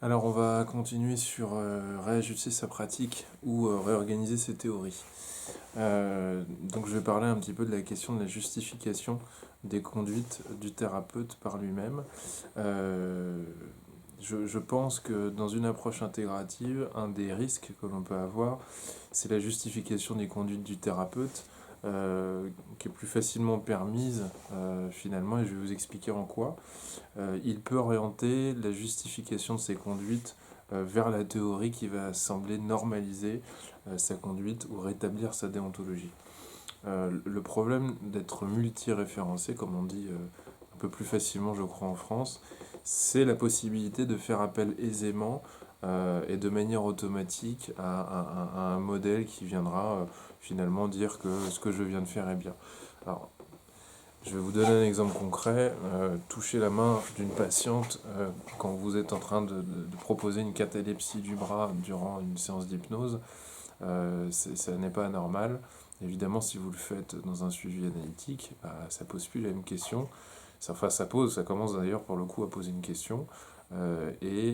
Alors, on va continuer sur réajuster sa pratique ou réorganiser ses théories. Donc, je vais parler un petit peu de la question de la justification des conduites du thérapeute par lui-même. Euh, je pense que dans une approche intégrative, un des risques que l'on peut avoir, c'est la justification des conduites du thérapeute, qui est plus facilement permise finalement, et je vais vous expliquer en quoi. Il peut orienter la justification de ses conduites vers la théorie qui va sembler normaliser sa conduite ou rétablir sa déontologie. Le problème d'être multi-référencé, comme on dit un peu plus facilement, je crois, en France, c'est la possibilité de faire appel aisément et de manière automatique à un modèle qui viendra finalement dire que ce que je viens de faire est bien. Alors, je vais vous donner un exemple concret. Toucher la main d'une patiente quand vous êtes en train de proposer une catalepsie du bras durant une séance d'hypnose, ça n'est pas anormal. Évidemment, si vous le faites dans un suivi analytique, bah, ça pose plus la même question. Ça commence d'ailleurs pour le coup à poser une question. Le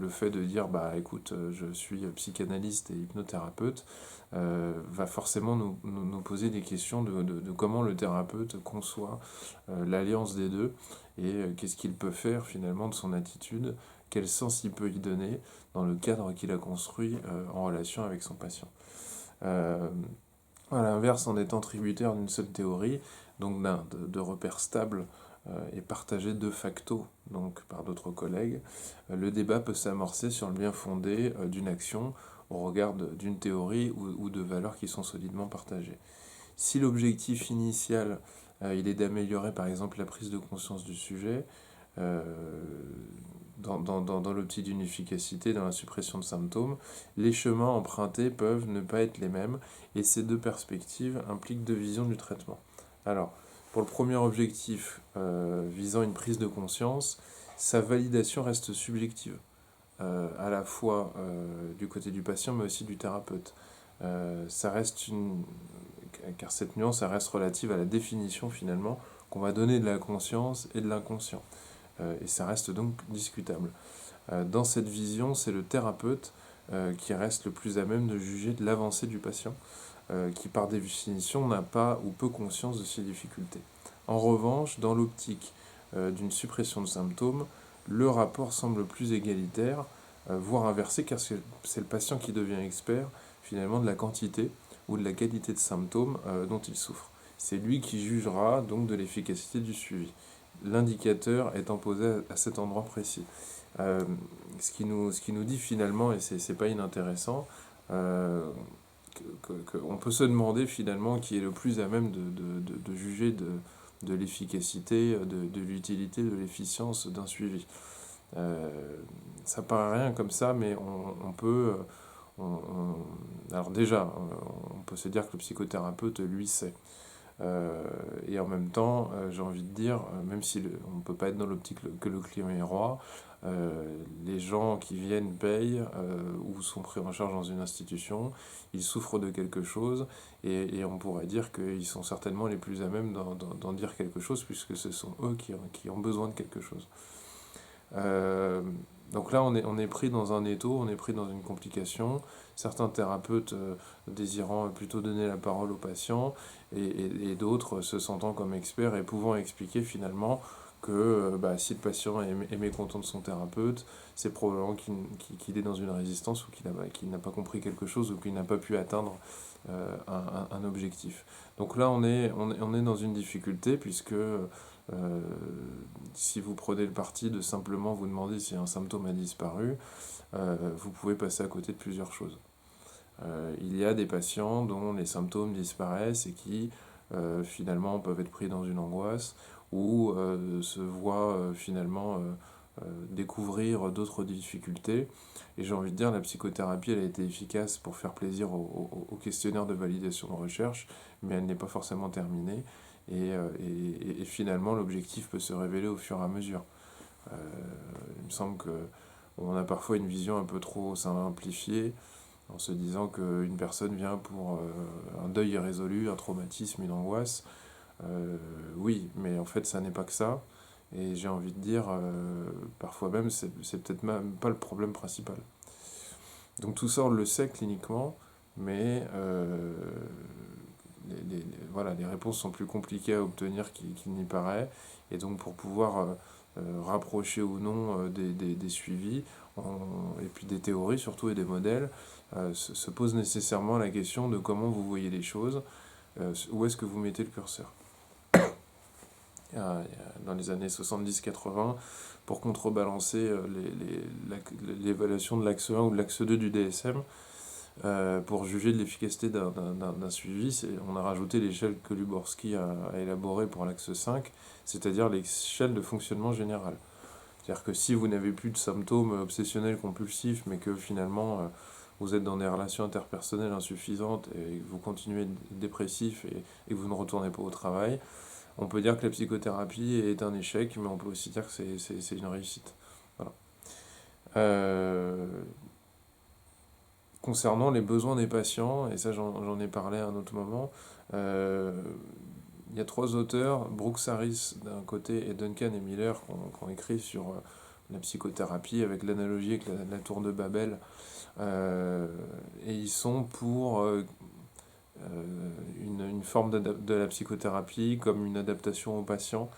fait de dire, bah écoute, je suis psychanalyste et hypnothérapeute, va forcément nous poser des questions de comment le thérapeute conçoit l'alliance des deux et qu'est-ce qu'il peut faire finalement de son attitude, quel sens il peut y donner dans le cadre qu'il a construit en relation avec son patient. Euh, à l'inverse, en étant tributaire d'une seule théorie, donc de repères stables et partagés de facto donc par d'autres collègues, le débat peut s'amorcer sur le bien fondé d'une action au regard d'une théorie ou de valeurs qui sont solidement partagées. Si l'objectif initial il est d'améliorer par exemple la prise de conscience du sujet, euh, dans l'optique d'une efficacité, dans la suppression de symptômes, les chemins empruntés peuvent ne pas être les mêmes et ces deux perspectives impliquent deux visions du traitement. Alors, pour le premier objectif visant une prise de conscience, sa validation reste subjective, à la fois du côté du patient mais aussi du thérapeute. Ça reste car cette nuance elle reste relative à la définition finalement qu'on va donner de la conscience et de l'inconscient. Et ça reste donc discutable. Dans cette vision, c'est le thérapeute qui reste le plus à même de juger de l'avancée du patient, qui par définition n'a pas ou peu conscience de ses difficultés. En revanche, dans l'optique d'une suppression de symptômes, le rapport semble plus égalitaire, voire inversé, car c'est le patient qui devient expert finalement de la quantité ou de la qualité de symptômes dont il souffre. C'est lui qui jugera donc de l'efficacité du suivi. L'indicateur étant posé à cet endroit précis. Euh, ce qui nous dit finalement, et c'est pas inintéressant, euh, on peut se demander finalement qui est le plus à même de juger de l'efficacité, de l'utilité, de l'efficience d'un suivi. Euh, Ça paraît rien comme ça, mais on peut... alors déjà, on peut se dire que le psychothérapeute, lui, sait. Et en même temps, j'ai envie de dire, même si on ne peut pas être dans l'optique que le client est roi, les gens qui viennent payent ou sont pris en charge dans une institution, ils souffrent de quelque chose et on pourrait dire qu'ils sont certainement les plus à même d'en dire quelque chose puisque ce sont eux qui ont besoin de quelque chose. Euh, donc là, on est pris dans un étau, on est pris dans une complication. Certains thérapeutes désirant plutôt donner la parole aux patients et d'autres se sentant comme experts et pouvant expliquer finalement que bah, si le patient est mécontent de son thérapeute, c'est probablement qu'il est dans une résistance ou qu'il n'a pas compris quelque chose ou qu'il n'a pas pu atteindre un objectif. Donc là, on est dans une difficulté puisque si vous prenez le parti de simplement vous demander si un symptôme a disparu, vous pouvez passer à côté de plusieurs choses. Il y a des patients dont les symptômes disparaissent et qui finalement peuvent être pris dans une angoisse ou se voient finalement découvrir d'autres difficultés. Et j'ai envie de dire, la psychothérapie, elle a été efficace pour faire plaisir au questionnaire de validation de recherche, mais elle n'est pas forcément terminée. Et finalement, l'objectif peut se révéler au fur et à mesure. Euh, il me semble que on a parfois une vision un peu trop simplifiée en se disant qu'une personne vient pour un deuil irrésolu, un traumatisme, une angoisse. Oui, mais en fait, ça n'est pas que ça. Et j'ai envie de dire, parfois même, c'est peut-être même pas le problème principal. Donc tout ça, on le sait cliniquement, mais voilà, les réponses sont plus compliquées à obtenir qu'il n'y paraît. Et donc pour pouvoir rapprocher ou non des suivis, et puis des théories surtout et des modèles, se pose nécessairement la question de comment vous voyez les choses, où est-ce que vous mettez le curseur. Dans les années 70-80, pour contrebalancer l'évaluation de l'axe 1 ou de l'axe 2 du DSM, pour juger de l'efficacité d'un suivi, on a rajouté l'échelle que Luborski a élaborée pour l'axe 5, c'est-à-dire l'échelle de fonctionnement général. C'est-à-dire que si vous n'avez plus de symptômes obsessionnels compulsifs, mais que finalement vous êtes dans des relations interpersonnelles insuffisantes et que vous continuez d'être dépressif et que vous ne retournez pas au travail, on peut dire que la psychothérapie est un échec, mais on peut aussi dire que c'est une réussite. Voilà. Concernant les besoins des patients, et ça j'en ai parlé à un autre moment, il y a 3 auteurs, Brooks Harris d'un côté et Duncan et Miller, qui ont écrit sur la psychothérapie avec l'analogie avec la tour de Babel. Et ils sont pour une forme de la psychothérapie comme une adaptation aux patients.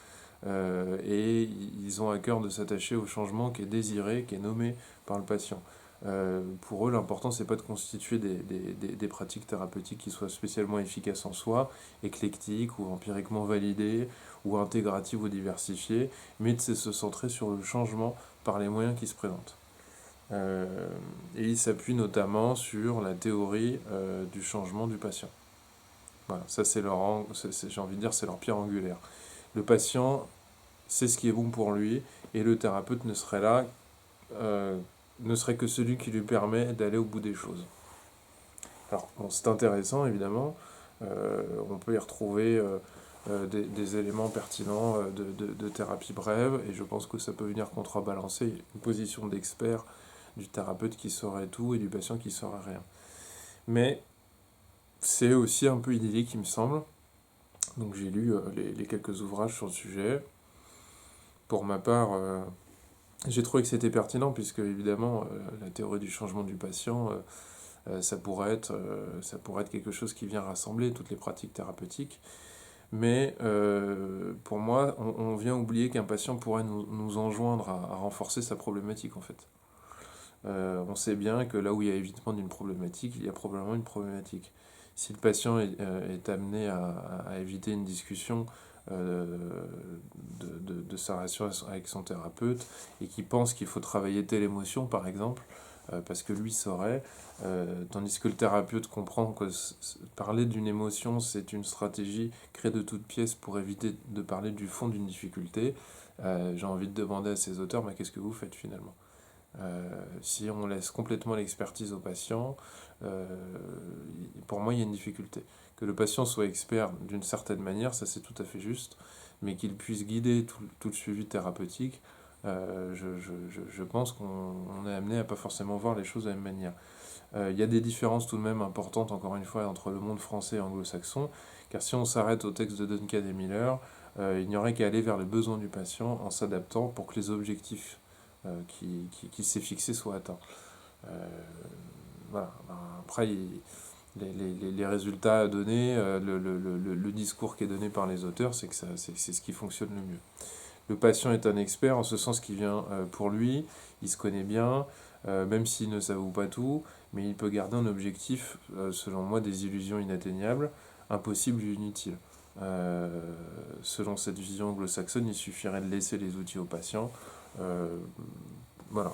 Et ils ont à cœur de s'attacher au changement qui est désiré, qui est nommé par le patient. Pour eux, l'important, c'est pas de constituer des pratiques thérapeutiques qui soient spécialement efficaces en soi, éclectiques ou empiriquement validées, ou intégratives ou diversifiées, mais de se centrer sur le changement par les moyens qui se présentent. Et ils s'appuient notamment sur la théorie du changement du patient. Voilà, ça c'est j'ai envie de dire, c'est leur pierre angulaire. Le patient sait ce qui est bon pour lui, et le thérapeute ne serait là ne serait que celui qui lui permet d'aller au bout des choses. Alors, bon, c'est intéressant, évidemment. On peut y retrouver des éléments pertinents de thérapie brève, et je pense que ça peut venir contrebalancer une position d'expert du thérapeute qui saurait tout et du patient qui saurait rien. Mais c'est aussi un peu idyllique, il me semble. Donc j'ai lu les quelques ouvrages sur le sujet. Pour ma part, j'ai trouvé que c'était pertinent, puisque évidemment, la théorie du changement du patient, ça pourrait être quelque chose qui vient rassembler toutes les pratiques thérapeutiques. Mais pour moi, on vient oublier qu'un patient pourrait nous enjoindre à renforcer sa problématique, en fait. On sait bien que là où il y a évitement d'une problématique, il y a probablement une problématique. Si le patient est amené à éviter une discussion de sa relation avec son thérapeute et qui pense qu'il faut travailler telle émotion, par exemple, parce que lui saurait, tandis que le thérapeute comprend que parler d'une émotion, c'est une stratégie créée de toutes pièces pour éviter de parler du fond d'une difficulté, j'ai envie de demander à ces auteurs, mais qu'est-ce que vous faites finalement ? Si on laisse complètement l'expertise au patient, pour moi il y a une difficulté. Que le patient soit expert d'une certaine manière, ça c'est tout à fait juste, mais qu'il puisse guider tout le suivi thérapeutique, je pense qu'on est amené à pas forcément voir les choses de la même manière. Il y a des différences tout de même importantes, encore une fois, entre le monde français et anglo-saxon, car si on s'arrête au texte de Duncan et Miller, il n'y aurait qu'à aller vers les besoins du patient en s'adaptant pour que les objectifs qui s'est fixé soient atteints. Voilà. Après, les résultats à donner, le discours qui est donné par les auteurs, c'est que c'est ce qui fonctionne le mieux. Le patient est un expert en ce sens qu'il vient pour lui, il se connaît bien, même s'il ne s'avoue pas tout, mais il peut garder un objectif, selon moi, des illusions inatteignables, impossibles ou inutiles. Selon cette vision anglo-saxonne, il suffirait de laisser les outils au patient. Voilà,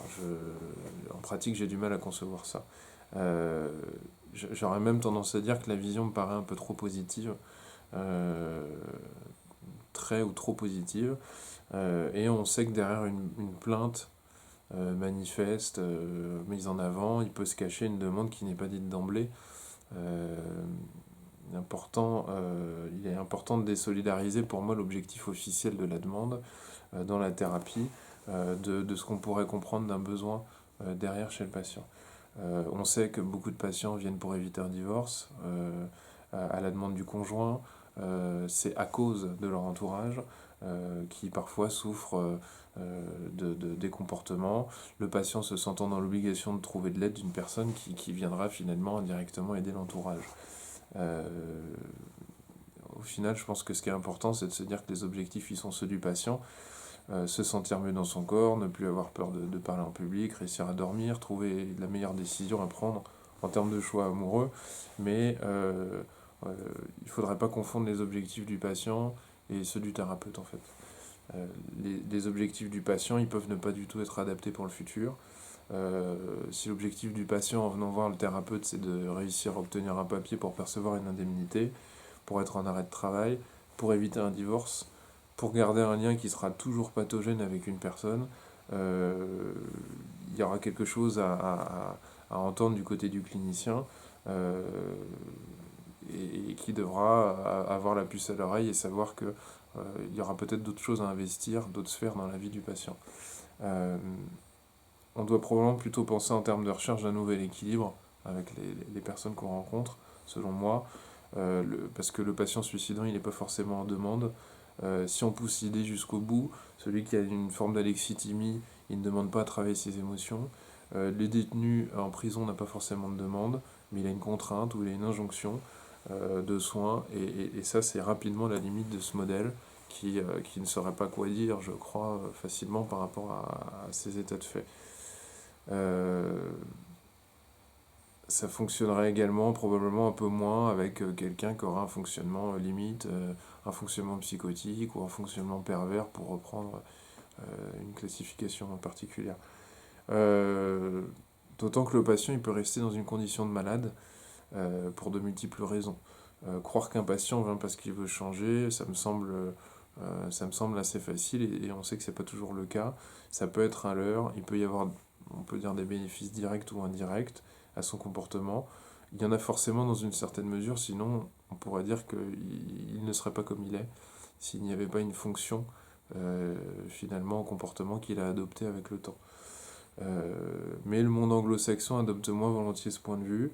en pratique, j'ai du mal à concevoir ça. J'aurais même tendance à dire que la vision me paraît un peu trop positive, très ou trop positive, et on sait que derrière une plainte manifeste, mise en avant, il peut se cacher une demande qui n'est pas dite d'emblée. Il est important de désolidariser pour moi l'objectif officiel de la demande dans la thérapie, de ce qu'on pourrait comprendre d'un besoin derrière chez le patient. On sait que beaucoup de patients viennent pour éviter un divorce, à la demande du conjoint, c'est à cause de leur entourage, qui parfois souffrent des comportements, le patient se sentant dans l'obligation de trouver de l'aide d'une personne qui viendra finalement indirectement aider l'entourage. Euh, Au final, je pense que ce qui est important, c'est de se dire que les objectifs, ils sont ceux du patient. Se sentir mieux dans son corps, ne plus avoir peur de parler en public, réussir à dormir, trouver la meilleure décision à prendre en termes de choix amoureux. Mais il ne faudrait pas confondre les objectifs du patient et ceux du thérapeute en fait. Les objectifs du patient, ils peuvent ne pas du tout être adaptés pour le futur. Si l'objectif du patient en venant voir le thérapeute, c'est de réussir à obtenir un papier pour percevoir une indemnité, pour être en arrêt de travail, pour éviter un divorce, pour garder un lien qui sera toujours pathogène avec une personne, il y aura quelque chose à entendre du côté du clinicien euh, et qui devra avoir la puce à l'oreille et savoir que il y aura peut-être d'autres choses à investir, d'autres sphères dans la vie du patient. Euh, on doit probablement plutôt penser en termes de recherche d'un nouvel équilibre avec les personnes qu'on rencontre, selon moi, parce que le patient suicidant, il n'est pas forcément en demande. Si on pousse l'idée jusqu'au bout, celui qui a une forme d'alexithymie, il ne demande pas à travailler ses émotions. Le détenu en prison n'a pas forcément de demande, mais il a une contrainte ou il a une injonction de soins, et ça c'est rapidement la limite de ce modèle qui ne saurait pas quoi dire, je crois, facilement par rapport à ces états de fait. Euh, Ça fonctionnerait également probablement un peu moins avec quelqu'un qui aura un fonctionnement limite, un fonctionnement psychotique ou un fonctionnement pervers pour reprendre une classification en particulière. Euh, D'autant que le patient il peut rester dans une condition de malade pour de multiples raisons. Croire qu'un patient vient parce qu'il veut changer, ça me semble assez facile et on sait que c'est pas toujours le cas. Ça peut être un leurre, il peut y avoir, on peut dire, des bénéfices directs ou indirects à son comportement. Il y en a forcément dans une certaine mesure, sinon on pourrait dire qu'il ne serait pas comme il est, s'il n'y avait pas une fonction finalement au comportement qu'il a adopté avec le temps. Mais le monde anglo-saxon adopte moins volontiers ce point de vue.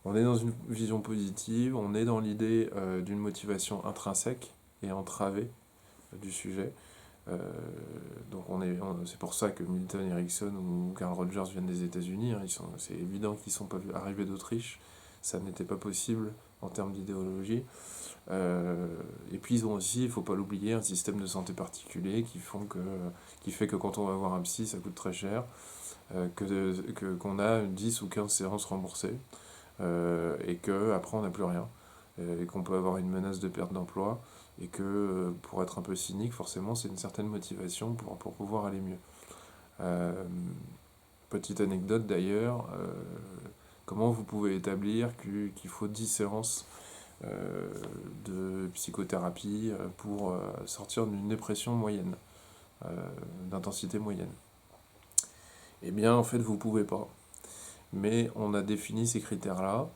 On est dans une vision positive, on est dans l'idée d'une motivation intrinsèque et entravée du sujet. Euh, donc c'est pour ça que Milton Erickson ou Carl Rogers viennent des États-Unis. Hein, c'est évident qu'ils ne sont pas arrivés d'Autriche. Ça n'était pas possible en termes d'idéologie. Et puis ils ont aussi, il ne faut pas l'oublier, un système de santé particulier qui fait que quand on va voir un psy, ça coûte très cher, qu'on a 10 ou 15 séances remboursées, et qu'après on n'a plus rien, et qu'on peut avoir une menace de perte d'emploi, et que pour être un peu cynique, forcément, c'est une certaine motivation pour pouvoir aller mieux. Euh, Petite anecdote d'ailleurs, comment vous pouvez établir qu'il faut 10 séances de psychothérapie pour sortir d'une dépression moyenne, euh, d'intensité moyenne? Eh bien, en fait, vous ne pouvez pas. Mais on a défini ces critères-là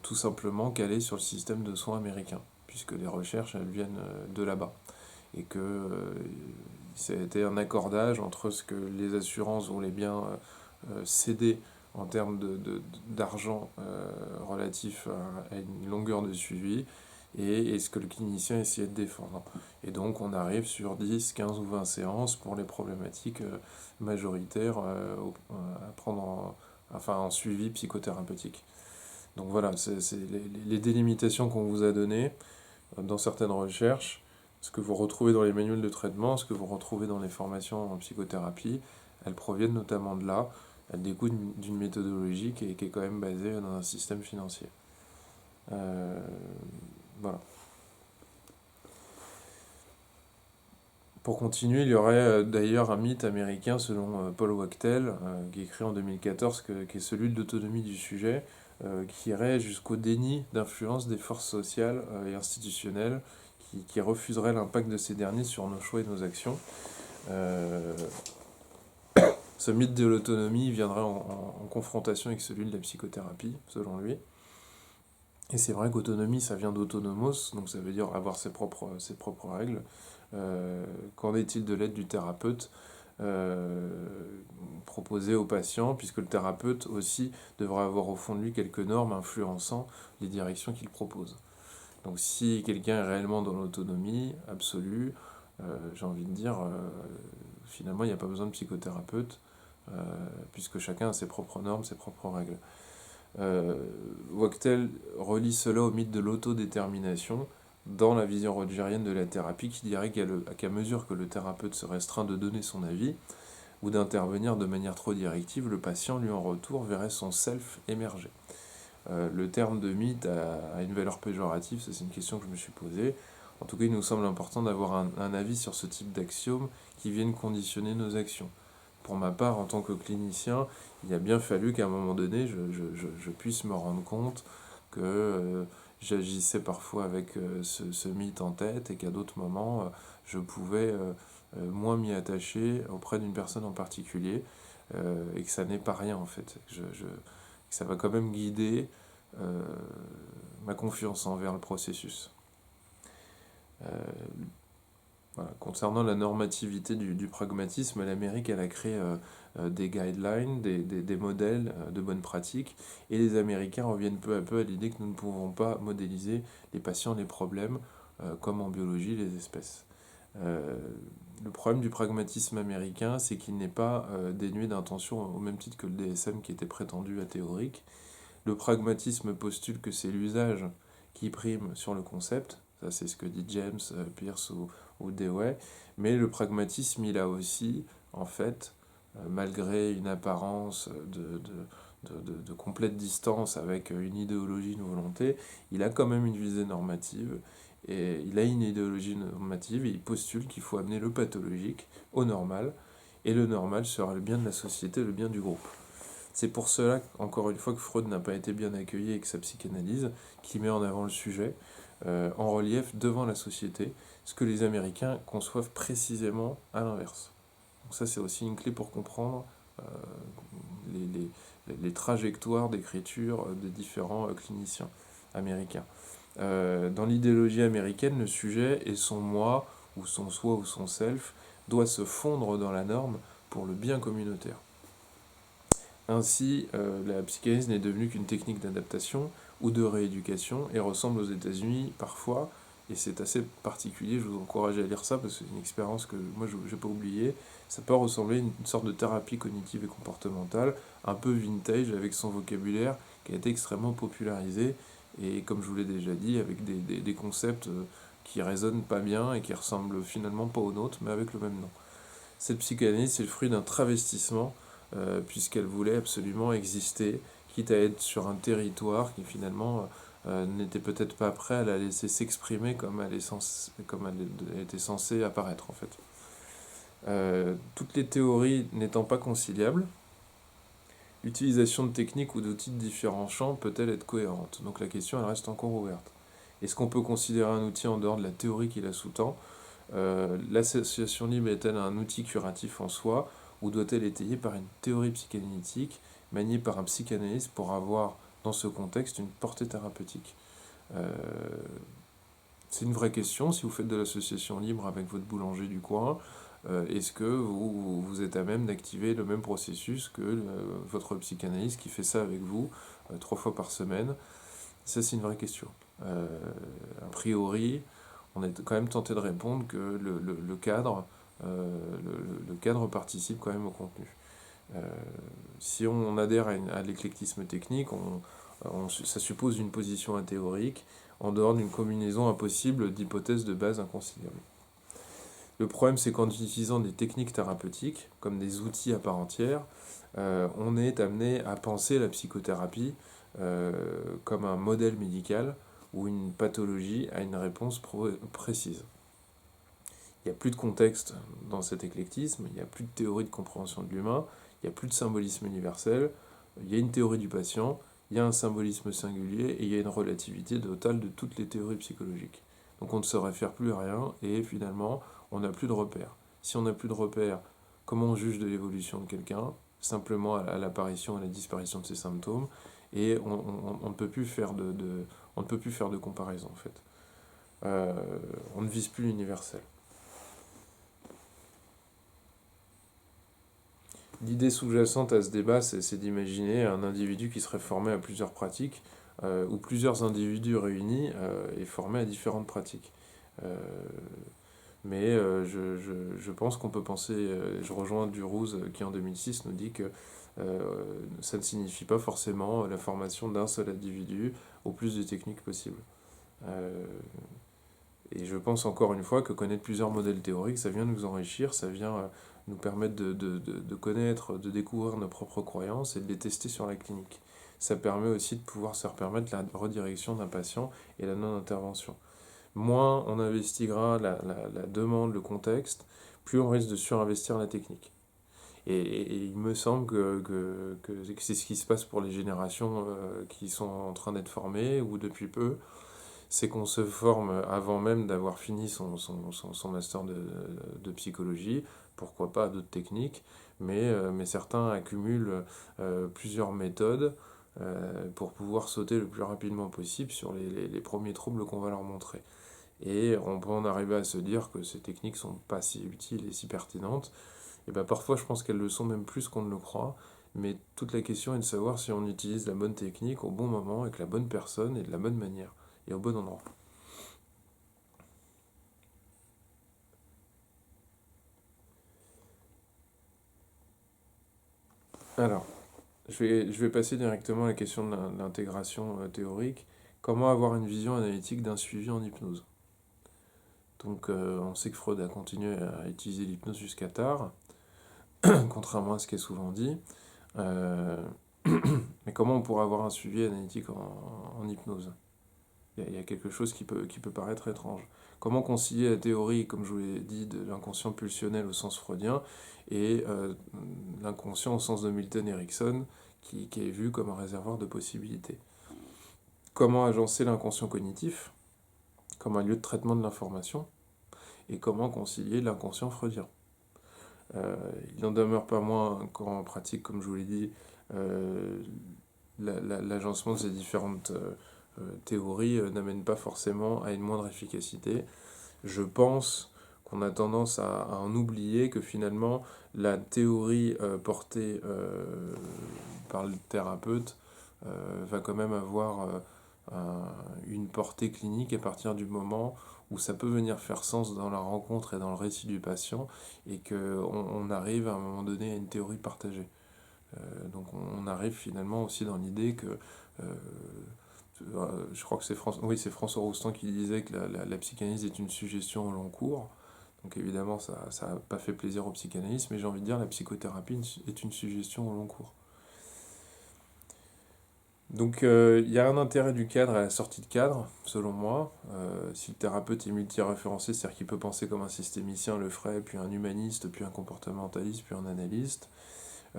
tout simplement calés sur le système de soins américain, puisque les recherches, elles viennent de là-bas. Et que ça a été un accordage entre ce que les assurances voulaient bien céder en termes d'argent relatif à une longueur de suivi et ce que le clinicien essayait de défendre. Et donc on arrive sur 10, 15 ou 20 séances pour les problématiques majoritaires à prendre en suivi psychothérapeutique. Donc voilà, c'est les délimitations qu'on vous a données dans certaines recherches, ce que vous retrouvez dans les manuels de traitement, ce que vous retrouvez dans les formations en psychothérapie, elles proviennent notamment de là. Elles découlent d'une méthodologie qui est quand même basée dans un système financier. Euh, voilà. Pour continuer, il y aurait d'ailleurs un mythe américain selon Paul Wachtel, qui écrit en 2014, qui est celui de l'autonomie du sujet, qui irait jusqu'au déni d'influence des forces sociales et institutionnelles, qui refuserait l'impact de ces derniers sur nos choix et nos actions. Euh, Ce mythe de l'autonomie viendrait en confrontation avec celui de la psychothérapie, selon lui. Et c'est vrai qu'autonomie, ça vient d'autonomos, donc ça veut dire avoir ses propres règles. Qu'en est-il de l'aide du thérapeute proposée au patient, puisque le thérapeute aussi devra avoir au fond de lui quelques normes influençant les directions qu'il propose. Donc si quelqu'un est réellement dans l'autonomie absolue, j'ai envie de dire, finalement, il n'y a pas besoin de psychothérapeute, puisque chacun a ses propres normes, ses propres règles. Wachtel relie cela au mythe de l'autodétermination dans la vision rogerienne de la thérapie, qui dirait qu'à mesure que le thérapeute se restreint de donner son avis ou d'intervenir de manière trop directive, le patient, lui en retour, verrait son self émerger. Le terme de mythe a une valeur péjorative, ça c'est une question que je me suis posée. En tout cas, il nous semble important d'avoir un avis sur ce type d'axiomes qui viennent conditionner nos actions. Pour ma part, en tant que clinicien, il a bien fallu qu'à un moment donné, je puisse me rendre compte que j'agissais parfois avec ce mythe en tête et qu'à d'autres moments, je pouvais moins m'y attacher auprès d'une personne en particulier et que ça n'est pas rien en fait. Que ça va quand même guider ma confiance envers le processus. Voilà. Concernant la normativité du pragmatisme, l'Amérique elle a créé des guidelines, des modèles de bonnes pratiques, et les Américains reviennent peu à peu à l'idée que nous ne pouvons pas modéliser les patients, les problèmes, comme en biologie, les espèces. Le problème du pragmatisme américain, c'est qu'il n'est pas dénué d'intention, au même titre que le DSM qui était prétendu athéorique. Le pragmatisme postule que c'est l'usage qui prime sur le concept, ça c'est ce que dit James, Peirce ou Dewey, mais le pragmatisme il a aussi, en fait, malgré une apparence de complète distance avec une idéologie, une volonté, il a quand même une visée normative, et il a une idéologie normative, et il postule qu'il faut amener le pathologique au normal, et le normal sera le bien de la société, le bien du groupe. C'est pour cela, encore une fois, que Freud n'a pas été bien accueilli avec sa psychanalyse, qui met en avant le sujet en relief devant la société, ce que les Américains conçoivent précisément à l'inverse. Donc ça, c'est aussi une clé pour comprendre les trajectoires d'écriture des différents cliniciens américains. Dans l'idéologie américaine, le sujet et son moi, ou son soi, ou son self, doit se fondre dans la norme pour le bien communautaire. Ainsi, la psychanalyse n'est devenue qu'une technique d'adaptation ou de rééducation et ressemble aux États-Unis parfois, et c'est assez particulier, je vous encourage à lire ça parce que c'est une expérience que moi je n'ai pas oubliée. Ça peut ressembler à une sorte de thérapie cognitive et comportementale, un peu vintage avec son vocabulaire qui a été extrêmement popularisé et comme je vous l'ai déjà dit, avec des concepts qui résonnent pas bien et qui ressemblent finalement pas aux nôtres, mais avec le même nom. Cette psychanalyse, c'est le fruit d'un travestissement puisqu'elle voulait absolument exister, quitte à être sur un territoire qui finalement n'était peut-être pas prêt à la laisser s'exprimer comme elle était censée apparaître en fait. Toutes les théories n'étant pas conciliables, l'utilisation de techniques ou d'outils de différents champs peut-elle être cohérente? Donc la question elle reste encore ouverte. Est-ce qu'on peut considérer un outil en dehors de la théorie qui la sous-tend? L'association libre est-elle un outil curatif en soi ou doit-elle être étayée par une théorie psychanalytique maniée par un psychanalyste pour avoir dans ce contexte une portée thérapeutique? C'est une vraie question. Si vous faites de l'association libre avec votre boulanger du coin, est-ce que vous êtes à même d'activer le même processus que votre psychanalyste qui fait ça avec vous 3 fois par semaine? Ça, c'est une vraie question. A priori, on est quand même tenté de répondre que le cadre, le cadre participe quand même au contenu. Si on adhère à l'éclectisme technique, ça suppose une position théorique en dehors d'une combinaison impossible d'hypothèses de base inconciliables. Le problème, c'est qu'en utilisant des techniques thérapeutiques, comme des outils à part entière, on est amené à penser la psychothérapie comme un modèle médical où une pathologie a une réponse précise. Il n'y a plus de contexte dans cet éclectisme, il n'y a plus de théorie de compréhension de l'humain, il n'y a plus de symbolisme universel, il y a une théorie du patient, il y a un symbolisme singulier et il y a une relativité totale de toutes les théories psychologiques. Donc on ne se réfère plus à rien et finalement on n'a plus de repères. Si on n'a plus de repères, comment on juge de l'évolution de quelqu'un? Simplement à l'apparition et à la disparition de ses symptômes et on ne peut plus faire on ne peut plus faire de comparaison en fait. On ne vise plus l'universel. L'idée sous-jacente à ce débat, c'est d'imaginer un individu qui serait formé à plusieurs pratiques, ou plusieurs individus réunis et formés à différentes pratiques. Mais je pense qu'on peut penser, je rejoins Durouz qui en 2006 nous dit que ça ne signifie pas forcément la formation d'un seul individu au plus de techniques possibles. Euh, et je pense encore une fois que connaître plusieurs modèles théoriques, ça vient nous enrichir, ça vient nous permettre de connaître, de découvrir nos propres croyances et de les tester sur la clinique. Ça permet aussi de pouvoir se permettre la redirection d'un patient et la non-intervention. Moins on investiguera la demande, le contexte, plus on risque de surinvestir la technique. Et il me semble que c'est ce qui se passe pour les générations qui sont en train d'être formées ou depuis peu, c'est qu'on se forme avant même d'avoir fini son master de psychologie, pourquoi pas d'autres techniques, mais certains accumulent plusieurs méthodes pour pouvoir sauter le plus rapidement possible sur les premiers troubles qu'on va leur montrer. Et on peut en arriver à se dire que ces techniques sont pas si utiles et si pertinentes. Et bien parfois je pense qu'elles le sont même plus qu'on ne le croit, mais toute la question est de savoir si on utilise la bonne technique au bon moment, avec la bonne personne et de la bonne manière, et au bon endroit. Alors, je vais passer directement à la question de l'intégration théorique. Comment avoir une vision analytique d'un suivi en hypnose? Donc, on sait que Freud a continué à utiliser l'hypnose jusqu'à tard, contrairement à ce qui est souvent dit. Euh, mais comment on pourrait avoir un suivi analytique en hypnose? Il y a quelque chose qui peut paraître étrange. Comment concilier la théorie, comme je vous l'ai dit, de l'inconscient pulsionnel au sens freudien et l'inconscient au sens de Milton Erickson, qui est vu comme un réservoir de possibilités? Comment agencer l'inconscient cognitif comme un lieu de traitement de l'information? Et comment concilier l'inconscient freudien? Il n'en demeure pas moins qu'en pratique, comme je vous l'ai dit, euh, l'agencement de ces différentes théories n'amène pas forcément à une moindre efficacité. Je pense qu'on a tendance à en oublier que finalement la théorie portée par le thérapeute va quand même avoir une portée clinique à partir du moment où ça peut venir faire sens dans la rencontre et dans le récit du patient et qu'on arrive à un moment donné à une théorie partagée. Donc on arrive finalement aussi dans l'idée que je crois que c'est François Roustan qui disait que la psychanalyse est une suggestion au long cours. Donc évidemment, ça n'a pas fait plaisir aux psychanalystes, mais j'ai envie de dire la psychothérapie est une suggestion au long cours. Donc il y a un intérêt du cadre à la sortie de cadre, selon moi. Si le thérapeute est multi-référencé, c'est-à-dire qu'il peut penser comme un systémicien le ferait, puis un humaniste, puis un comportementaliste, puis un analyste,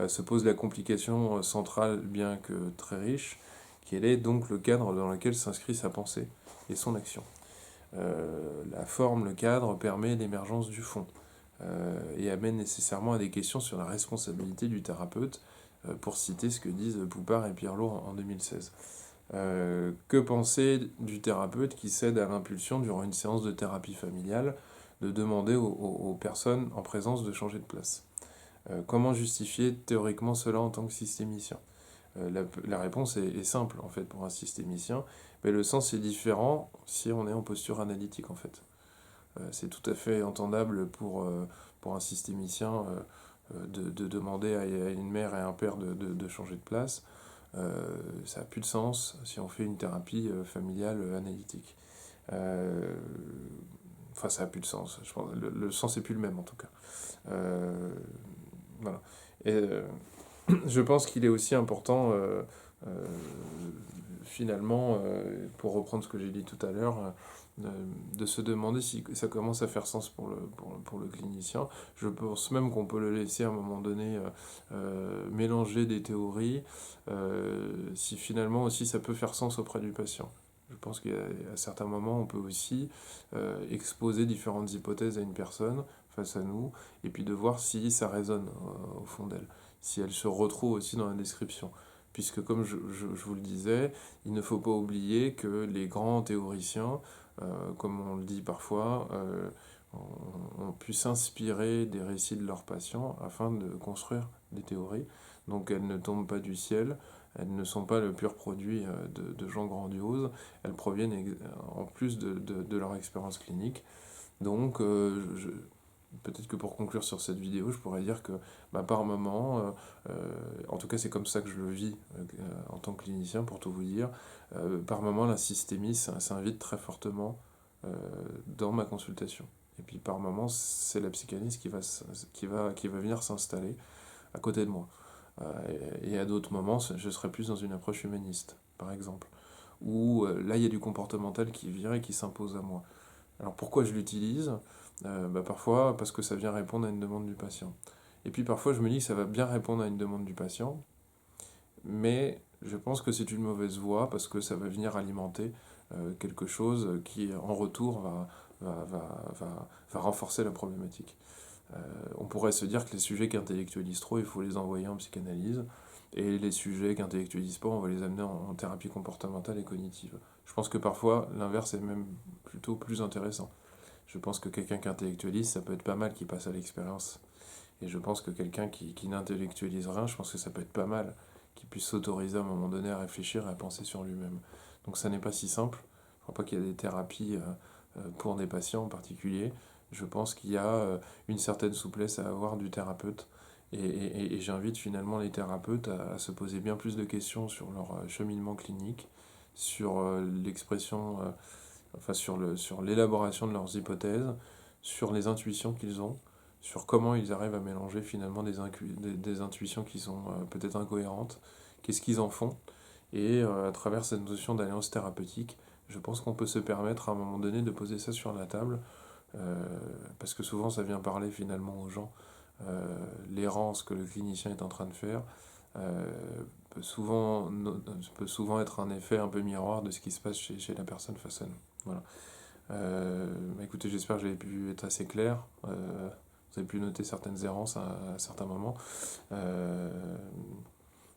se pose la complication centrale, bien que très riche, quel est donc le cadre dans lequel s'inscrit sa pensée et son action. La forme, le cadre, permet l'émergence du fond et amène nécessairement à des questions sur la responsabilité du thérapeute, pour citer ce que disent Poupart et Pirlo en 2016. Que penser du thérapeute qui cède à l'impulsion durant une séance de thérapie familiale de demander aux personnes en présence de changer de place? Comment justifier théoriquement cela en tant que systémicien? La réponse est simple en fait pour un systémicien, mais le sens est différent si on est en posture analytique en fait. C'est tout à fait entendable pour un systémicien de demander à une mère et un père de changer de place. Ça n'a plus de sens si on fait une thérapie familiale analytique. Euh, Enfin, ça n'a plus de sens. Je pense, le sens n'est plus le même en tout cas. Euh, voilà. Et je pense qu'il est aussi important, euh, finalement, pour reprendre ce que j'ai dit tout à l'heure, de se demander si ça commence à faire sens pour le clinicien. Je pense même qu'on peut le laisser à un moment donné mélanger des théories, si finalement aussi ça peut faire sens auprès du patient. Je pense qu'à certains moments, on peut aussi exposer différentes hypothèses à une personne face à nous, et puis de voir si ça résonne au fond d'elle, si elle se retrouve aussi dans la description. Puisque comme je vous le disais, il ne faut pas oublier que les grands théoriciens, comme on le dit parfois, ont pu s'inspirer des récits de leurs patients afin de construire des théories. Donc elles ne tombent pas du ciel, elles ne sont pas le pur produit de gens grandioses, elles proviennent en plus de leur expérience clinique. Donc, peut-être que pour conclure sur cette vidéo, je pourrais dire que par moment, en tout cas c'est comme ça que je le vis en tant que clinicien, pour tout vous dire, par moment la systémie s'invite très fortement euh, dans ma consultation. Et puis par moment, c'est la psychanalyse qui va venir s'installer à côté de moi. Et à d'autres moments, je serai plus dans une approche humaniste, par exemple, où là il y a du comportemental qui vient et qui s'impose à moi. Alors pourquoi je l'utilise? Parfois parce que ça vient répondre à une demande du patient. Et puis parfois je me dis que ça va bien répondre à une demande du patient, mais je pense que c'est une mauvaise voie parce que ça va venir alimenter quelque chose qui en retour va renforcer la problématique. On pourrait se dire que les sujets qui intellectualisent trop, il faut les envoyer en psychanalyse, et les sujets qui intellectualisent pas, on va les amener en thérapie comportementale et cognitive. Je pense que parfois l'inverse est même plutôt plus intéressant. Je pense que quelqu'un qui intellectualise, ça peut être pas mal qui passe à l'expérience. Et je pense que quelqu'un qui n'intellectualise rien, je pense que ça peut être pas mal qui puisse s'autoriser à un moment donné à réfléchir et à penser sur lui-même. Donc ça n'est pas si simple. Je ne crois pas qu'il y a des thérapies pour des patients en particulier. Je pense qu'il y a une certaine souplesse à avoir du thérapeute. Et j'invite finalement les thérapeutes à se poser bien plus de questions sur leur cheminement clinique, sur l'expression enfin sur l'élaboration de leurs hypothèses, sur les intuitions qu'ils ont, sur comment ils arrivent à mélanger finalement des intuitions qui sont peut-être incohérentes, qu'est-ce qu'ils en font, et à travers cette notion d'alliance thérapeutique, je pense qu'on peut se permettre à un moment donné de poser ça sur la table, parce que souvent ça vient parler finalement aux gens, l'errance que le clinicien est en train de faire, euh, peut souvent être un effet un peu miroir de ce qui se passe chez la personne face à nous. Voilà. Écoutez, j'espère que j'ai pu être assez clair. Vous avez pu noter certaines errances à certains moments.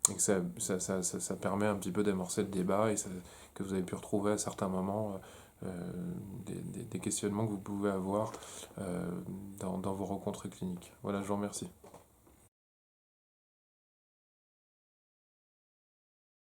Et que ça permet un petit peu d'amorcer le débat et que vous avez pu retrouver à certains moments des questionnements que vous pouvez avoir dans vos rencontres cliniques. Voilà, je vous remercie.